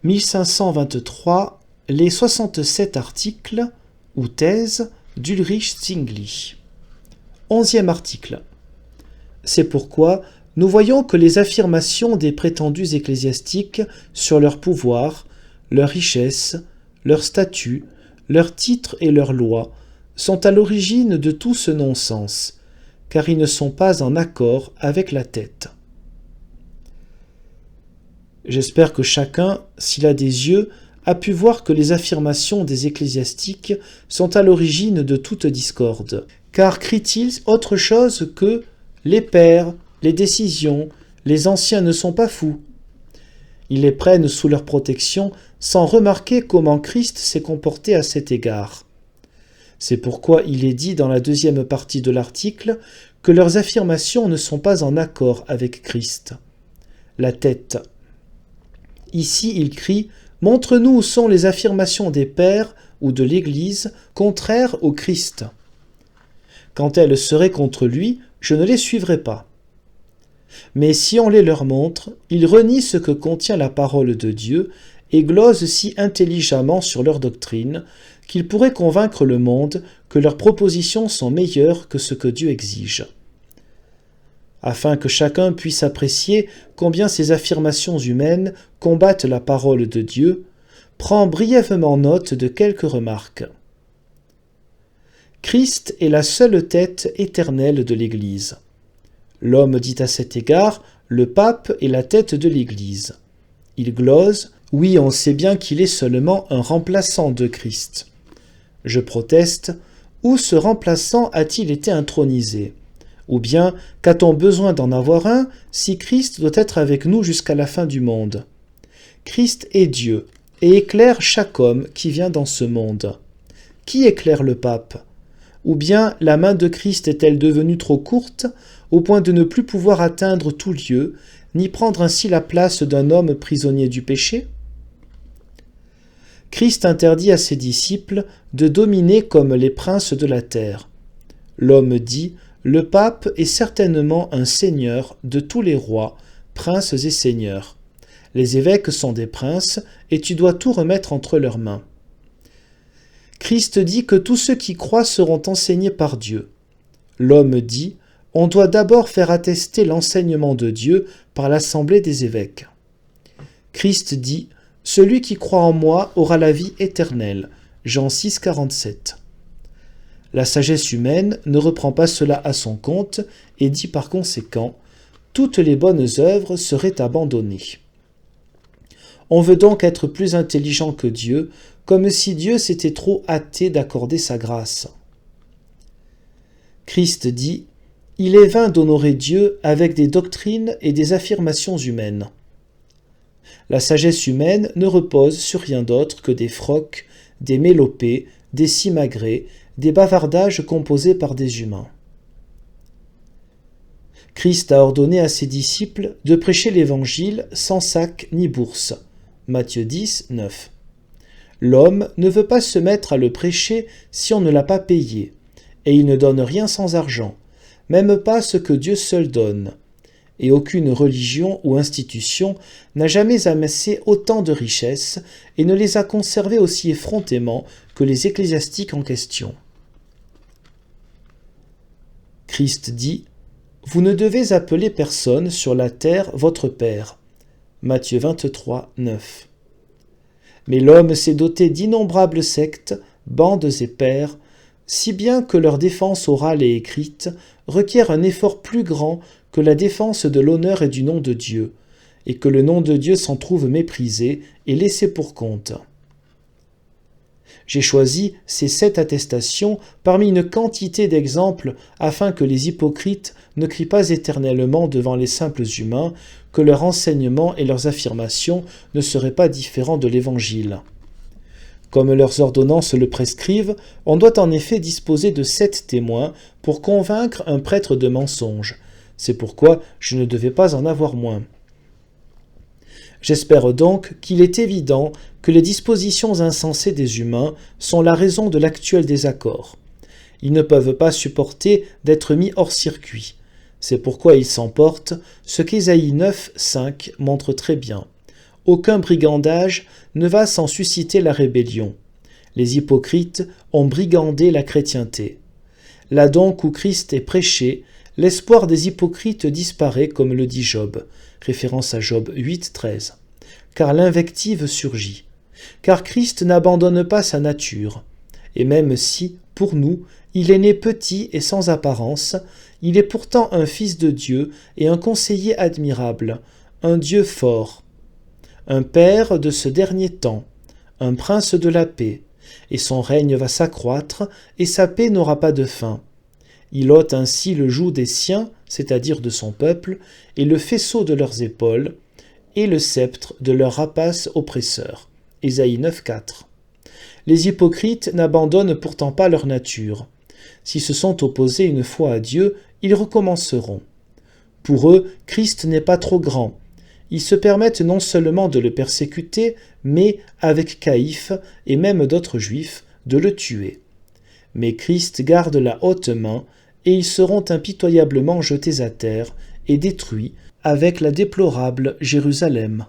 1523, les 67 articles ou thèses d'Ulrich Zwingli. 11e article. C'est pourquoi nous voyons que les affirmations des prétendus ecclésiastiques sur leur pouvoir, leur richesse, leur statut, leurs titres et leurs lois sont à l'origine de tout ce non-sens, car ils ne sont pas en accord avec la tête. J'espère que chacun, s'il a des yeux, a pu voir que les affirmations des ecclésiastiques sont à l'origine de toute discorde. Car crient-ils autre chose que « les pères, les décisions, les anciens ne sont pas fous ». Ils les prennent sous leur protection sans remarquer comment Christ s'est comporté à cet égard. C'est pourquoi il est dit dans la deuxième partie de l'article que leurs affirmations ne sont pas en accord avec Christ. La tête. Ici, il crie « Montre-nous où sont les affirmations des pères ou de l'Église contraires au Christ. Quand elles seraient contre lui, je ne les suivrai pas. » Mais si on les leur montre, ils renient ce que contient la parole de Dieu et glosent si intelligemment sur leur doctrine qu'ils pourraient convaincre le monde que leurs propositions sont meilleures que ce que Dieu exige. Afin que chacun puisse apprécier combien ces affirmations humaines combattent la parole de Dieu, prends brièvement note de quelques remarques. Christ est la seule tête éternelle de l'Église. L'homme dit à cet égard « Le pape est la tête de l'Église ». Il glose « Oui, on sait bien qu'il est seulement un remplaçant de Christ ». Je proteste « Où ce remplaçant a-t-il été intronisé ? Ou bien, qu'a-t-on besoin d'en avoir un si Christ doit être avec nous jusqu'à la fin du monde ? Christ est Dieu et éclaire chaque homme qui vient dans ce monde. Qui éclaire le pape ? Ou bien la main de Christ est-elle devenue trop courte au point de ne plus pouvoir atteindre tout lieu, ni prendre ainsi la place d'un homme prisonnier du péché ? Christ interdit à ses disciples de dominer comme les princes de la terre. L'homme dit « Le pape est certainement un seigneur de tous les rois, princes et seigneurs. Les évêques sont des princes, et tu dois tout remettre entre leurs mains. » Christ dit que tous ceux qui croient seront enseignés par Dieu. L'homme dit « On doit d'abord faire attester l'enseignement de Dieu par l'assemblée des évêques. » Christ dit « Celui qui croit en moi aura la vie éternelle. » Jean 6, 47. La sagesse humaine ne reprend pas cela à son compte et dit par conséquent « Toutes les bonnes œuvres seraient abandonnées. » On veut donc être plus intelligent que Dieu, comme si Dieu s'était trop hâté d'accorder sa grâce. Christ dit « Il est vain d'honorer Dieu avec des doctrines et des affirmations humaines. » La sagesse humaine ne repose sur rien d'autre que des frocs, des mélopées, des simagrées, des bavardages composés par des humains. Christ a ordonné à ses disciples de prêcher l'Évangile sans sac ni bourse. Matthieu 10, 9. L'homme ne veut pas se mettre à le prêcher si on ne l'a pas payé, et il ne donne rien sans argent, même pas ce que Dieu seul donne. Et aucune religion ou institution n'a jamais amassé autant de richesses et ne les a conservées aussi effrontément que les ecclésiastiques en question. Christ dit « Vous ne devez appeler personne sur la terre votre Père. » Matthieu 23, 9. Mais l'homme s'est doté d'innombrables sectes, bandes et pairs, si bien que leur défense orale et écrite requiert un effort plus grand que la défense de l'honneur et du nom de Dieu, et que le nom de Dieu s'en trouve méprisé et laissé pour compte. J'ai choisi ces 7 attestations parmi une quantité d'exemples afin que les hypocrites ne crient pas éternellement devant les simples humains que leur enseignement et leurs affirmations ne seraient pas différents de l'Évangile. Comme leurs ordonnances le prescrivent, on doit en effet disposer de 7 témoins pour convaincre un prêtre de mensonge. C'est pourquoi je ne devais pas en avoir moins. J'espère donc qu'il est évident que les dispositions insensées des humains sont la raison de l'actuel désaccord. Ils ne peuvent pas supporter d'être mis hors circuit. C'est pourquoi ils s'emportent, ce qu'Ésaïe 9, 5 montre très bien. aucun brigandage ne va sans susciter la rébellion. Les hypocrites ont brigandé la chrétienté. Là donc où Christ est prêché, l'espoir des hypocrites disparaît comme le dit Job, référence à Job 8, 13. Car l'invective surgit. Car Christ n'abandonne pas sa nature. Et même si, pour nous, il est né petit et sans apparence, il est pourtant un fils de Dieu et un conseiller admirable, un Dieu fort, un Père de ce dernier temps, un prince de la paix, et son règne va s'accroître, et sa paix n'aura pas de fin. Il ôte ainsi le joug des siens, c'est-à-dire de son peuple, et le faisceau de leurs épaules, et le sceptre de leur rapace oppresseur. Ésaïe 9, 4. Les hypocrites n'abandonnent pourtant pas leur nature. S'ils se sont opposés une fois à Dieu, ils recommenceront. Pour eux, Christ n'est pas trop grand. Ils se permettent non seulement de le persécuter, mais, avec Caïphe et même d'autres juifs, de le tuer. Mais Christ garde la haute main, et ils seront impitoyablement jetés à terre et détruits avec la déplorable Jérusalem.